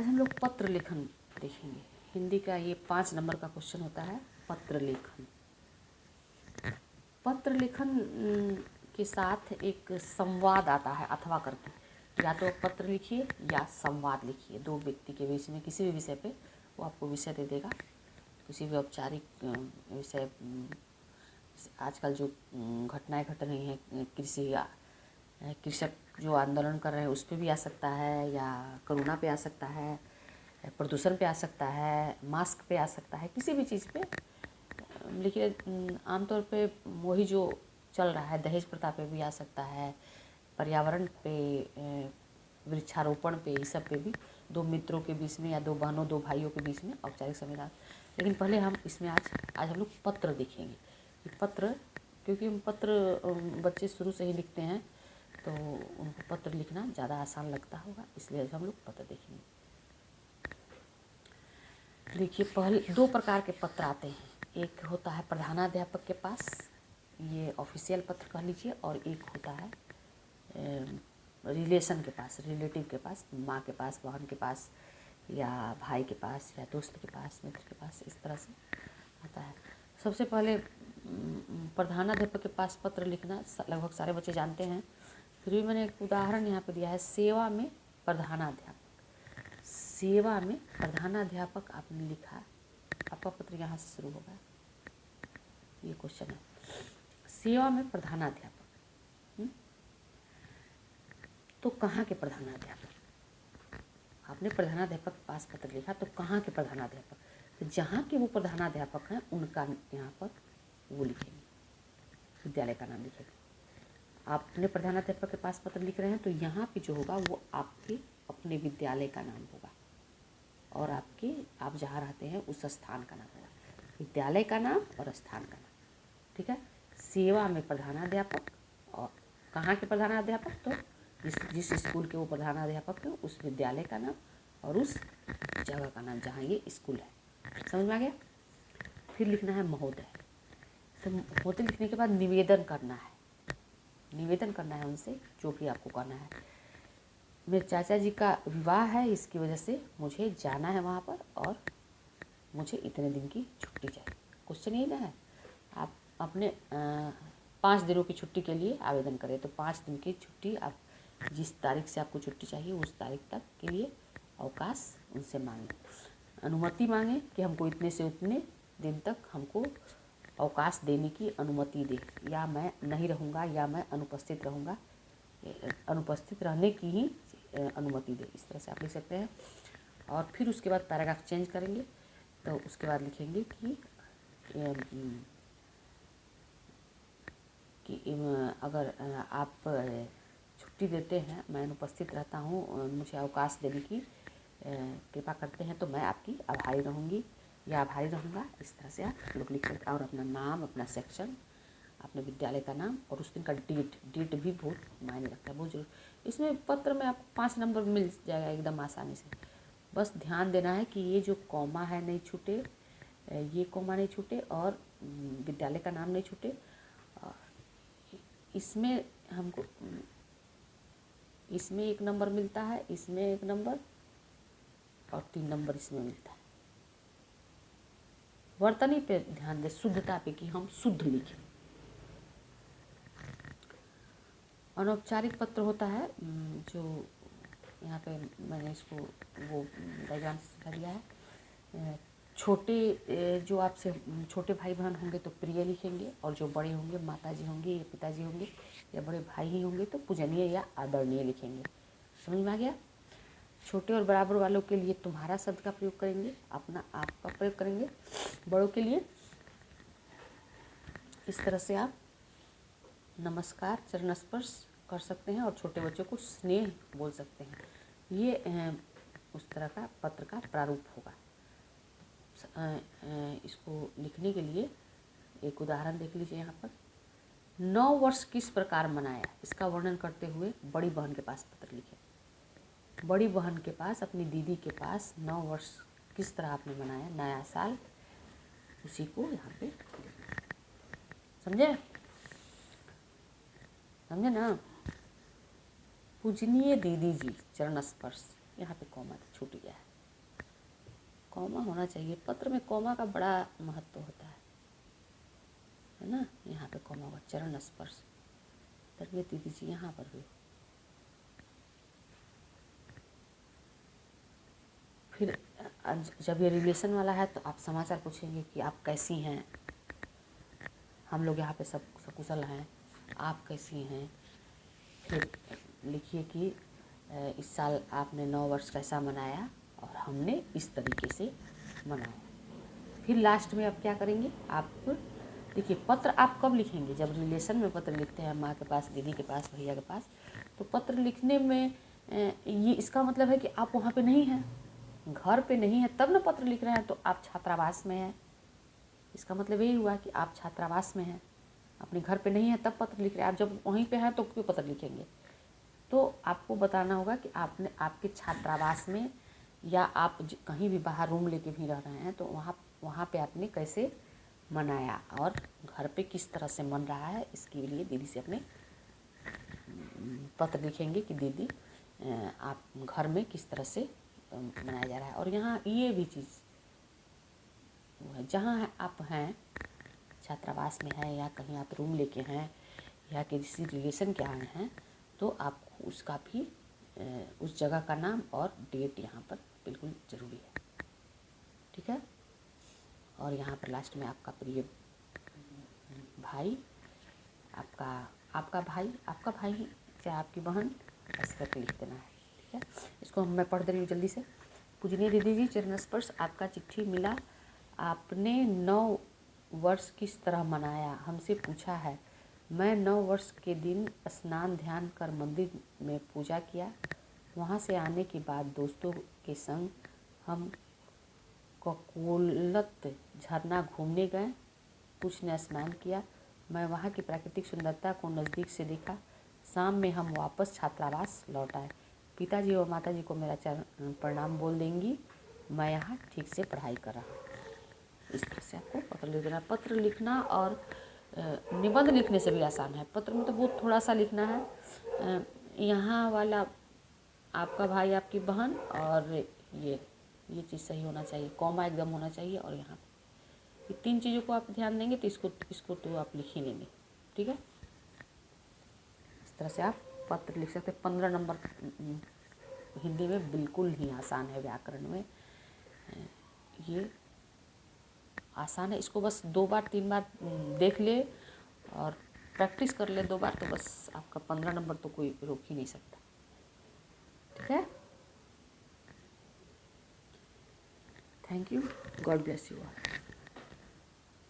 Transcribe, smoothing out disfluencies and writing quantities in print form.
आज हम लोग पत्र लेखन देखेंगे। हिंदी का ये 5 नंबर का क्वेश्चन होता है, पत्र लेखन। पत्र लेखन के साथ एक संवाद आता है अथवा करके, या तो पत्र लिखिए या संवाद लिखिए। दो व्यक्ति के बीच में किसी भी विषय पे वो आपको विषय दे देगा, किसी भी औपचारिक विषय। आजकल जो घटनाएं घट रही हैं, कृषक जो आंदोलन कर रहे हैं उस पर भी आ सकता है, या कोरोना पे आ सकता है, प्रदूषण पे आ सकता है, मास्क पे आ सकता है, किसी भी चीज़ पे लिखिए। आमतौर पे वही जो चल रहा है, दहेज प्रथा पे भी आ सकता है, पर्यावरण पे, वृक्षारोपण पे, इस सब पे भी दो मित्रों के बीच में या दो बहनों दो भाइयों के बीच में औपचारिक संविधान। लेकिन पहले हम इसमें आज हम लोग पत्र देखेंगे। पत्र, क्योंकि हम पत्र बच्चे शुरू से ही लिखते हैं तो उनको पत्र लिखना ज़्यादा आसान लगता होगा, इसलिए हम लोग पत्र देखेंगे। देखिए, पहले 2 प्रकार के पत्र आते हैं। एक होता है प्रधानाध्यापक के पास, ये ऑफिशियल पत्र कह लीजिए, और एक होता है रिलेशन के पास, रिलेटिव के पास, माँ के पास, बहन के पास, या भाई के पास, या दोस्त के पास, मित्र के पास, इस तरह से आता है। सबसे पहले प्रधानाध्यापक के पास पत्र लिखना लगभग सारे बच्चे जानते हैं, फिर भी मैंने एक उदाहरण यहाँ पर दिया है। सेवा में प्रधानाध्यापक, सेवा में प्रधानाध्यापक आपने लिखा, आपका पत्र यहाँ से शुरू होगा। ये क्वेश्चन है, सेवा में प्रधानाध्यापक, तो कहाँ के प्रधानाध्यापक? आपने प्रधानाध्यापक के पास पत्र लिखा तो कहाँ के प्रधानाध्यापक? तो जहाँ के वो प्रधानाध्यापक हैं उनका यहाँ पर वो लिखेंगे, विद्यालय का नाम लिखेंगे। आपने प्रधानाध्यापक के पास पत्र लिख रहे हैं तो यहाँ पे जो होगा वो आपके अपने विद्यालय का नाम होगा, और आप जहाँ रहते हैं उस स्थान का नाम होगा, विद्यालय का नाम और स्थान का नाम। ठीक है। सेवा में प्रधानाध्यापक, और कहाँ के प्रधानाध्यापक? तो जिस स्कूल के वो प्रधानाध्यापक हैं उस विद्यालय का नाम और उस जगह का नाम जहाँ ये स्कूल है। समझ में आ गया? फिर लिखना है महोदय। तो महोदय लिखने के बाद निवेदन करना है, निवेदन करना है उनसे जो भी आपको करना है। मेरे चाचा जी का विवाह है, इसकी वजह से मुझे जाना है वहाँ पर, और मुझे इतने दिन की छुट्टी चाहिए। क्वेश्चन यही ना है। आप अपने 5 दिनों की छुट्टी के लिए आवेदन करें तो 5 दिन की छुट्टी, आप जिस तारीख से आपको छुट्टी चाहिए उस तारीख तक के लिए अवकाश उनसे मांगें, अनुमति मांगें कि हमको इतने से उतने दिन तक हमको अवकाश देने की अनुमति दे, या मैं नहीं रहूँगा, या मैं अनुपस्थित रहूँगा, अनुपस्थित रहने की ही अनुमति दे। इस तरह से आप लिख सकते हैं। और फिर उसके बाद पैराग्राफ चेंज करेंगे, तो उसके बाद लिखेंगे कि अगर आप छुट्टी देते हैं, मैं अनुपस्थित रहता हूँ, मुझे अवकाश देने की कृपा करते हैं, तो मैं आपकी आभारी रहूँगी या आभारी रहूँगा। इस तरह से आप लोग लिख सकते हैं। और अपना नाम, अपना सेक्शन, अपने विद्यालय का नाम और उस दिन का डेट भी बहुत मायने रखता है, बहुत जरूरी। इसमें पत्र में आपको 5 नंबर मिल जाएगा एकदम आसानी से। बस ध्यान देना है कि ये जो कॉमा है नहीं छूटे, ये कॉमा नहीं छूटे, और विद्यालय का नाम नहीं छूटे। इसमें हमको इसमें 1 नंबर मिलता है, इसमें 1 नंबर, और 3 नंबर इसमें मिलता है। वर्तनी पे ध्यान दें, शुद्धता पे, कि हम शुद्ध लिखें। अनौपचारिक पत्र होता है जो यहाँ पे मैंने इसको वो डायग्राम से सिखा दिया है। छोटे जो आपसे छोटे भाई बहन होंगे तो प्रिय लिखेंगे, और जो बड़े होंगे, माता जी होंगे या पिताजी होंगे या बड़े भाई ही होंगे तो पूजनीय या आदरणीय लिखेंगे। समझ में आ गया? छोटे और बराबर वालों के लिए तुम्हारा शब्द का प्रयोग करेंगे, अपना आप का प्रयोग करेंगे। बड़ों के लिए इस तरह से आप नमस्कार, चरण स्पर्श कर सकते हैं, और छोटे बच्चों को स्नेह बोल सकते हैं। ये उस तरह का पत्र का प्रारूप होगा। इसको लिखने के लिए एक उदाहरण देख लीजिए यहाँ पर। 9 वर्ष किस प्रकार मनाया, इसका वर्णन करते हुए बड़ी बहन के पास पत्र लिखे। बड़ी बहन के पास, अपनी दीदी के पास 9 वर्ष किस तरह आपने मनाया, नया साल, उसी को यहाँ पे समझे? समझे ना? पूजनीय दीदी जी, चरण स्पर्श, यहाँ पे कॉमा छूट गया है। कॉमा होना चाहिए। पत्र में कॉमा का बड़ा महत्व होता है ना। यहाँ पे कॉमा हुआ, चरण स्पर्श। तरबियत दे दीजिए यहाँ पर भी। फिर जब ये रिलेशन वाला है तो आप समाचार पूछेंगे कि आप कैसी हैं। हम लोग यहाँ पे सब सकुशल हैं, आप कैसी हैं। फिर लिखिए कि इस साल आपने 9 वर्ष कैसा मनाया और हमने इस तरीके से मनाया। फिर लास्ट में आप क्या करेंगे, आप देखिए पत्र आप कब लिखेंगे, जब रिलेशन में पत्र लिखते हैं माँ के पास, दीदी के पास, भैया के पास। तो पत्र लिखने में ये इसका मतलब है कि आप वहाँ पे नहीं हैं, घर पे नहीं है, तब ना पत्र लिख रहे हैं। तो आप छात्रावास में हैं, इसका मतलब यही हुआ कि आप छात्रावास में हैं, अपने घर पे नहीं है तब पत्र लिख रहे हैं। आप जब वहीं पे हैं तो क्यों पत्र लिखेंगे। तो आपको बताना होगा कि आपने आपके छात्रावास में या आप कहीं भी बाहर रूम लेके भी रह रहे हैं तो वहाँ पे आपने कैसे मनाया और घर पे किस तरह से मन रहा है। इसके लिए दीदी से अपने पत्र लिखेंगे कि दीदी आप घर में किस तरह से मनाया जा रहा है। और यहाँ ये भी चीज़ जहाँ आप हैं, छात्रावास में हैं या कहीं आप रूम लेके हैं या किसी रिलेशन के आए हैं, तो आपको उसका भी उस जगह का नाम और डेट यहाँ पर बिल्कुल ज़रूरी है। ठीक है। और यहाँ पर लास्ट में आपका प्रिय भाई, आपका भाई चाहे आपकी बहन, ऐसे करके लिख देना है। ठीक है। इसको मैं पढ़ दे रही हूँ जल्दी से। पूजनीय दीदी जी, चरण स्पर्श, आपका चिट्ठी मिला। आपने 9 वर्ष किस तरह मनाया हमसे पूछा है। मैं 9 वर्ष के दिन स्नान ध्यान कर मंदिर में पूजा किया। वहाँ से आने के बाद दोस्तों के संग हम ककोलत झरना घूमने गए। कुछ ने स्नान किया। मैं वहाँ की प्राकृतिक सुंदरता को नज़दीक से देखा। शाम में हम वापस छात्रावास लौट आए। पिताजी और माताजी को मेरा चरण प्रणाम बोल देंगी। मैं यहाँ ठीक से पढ़ाई कर रहा हूँ। इस तरह से आपको पत्र लिख देना। पत्र लिखना और निबंध लिखने से भी आसान है। पत्र में तो बहुत थोड़ा सा लिखना है। यहाँ वाला आपका भाई, आपकी बहन, और ये चीज़ सही होना चाहिए, कॉमा एकदम होना चाहिए। और यहाँ ये 3 चीज़ों को आप ध्यान देंगे तो इसको तो आप लिख ही लेंगे। ठीक है। इस तरह से आप पत्र लिख सकते हैं। 15 नंबर हिंदी में बिल्कुल ही आसान है। व्याकरण में ये आसान है। इसको बस 2 बार 3 बार देख ले और प्रैक्टिस कर ले 2 बार, तो बस आपका 15 नंबर तो कोई रोक ही नहीं सकता। ठीक है। Thank you. God bless you all.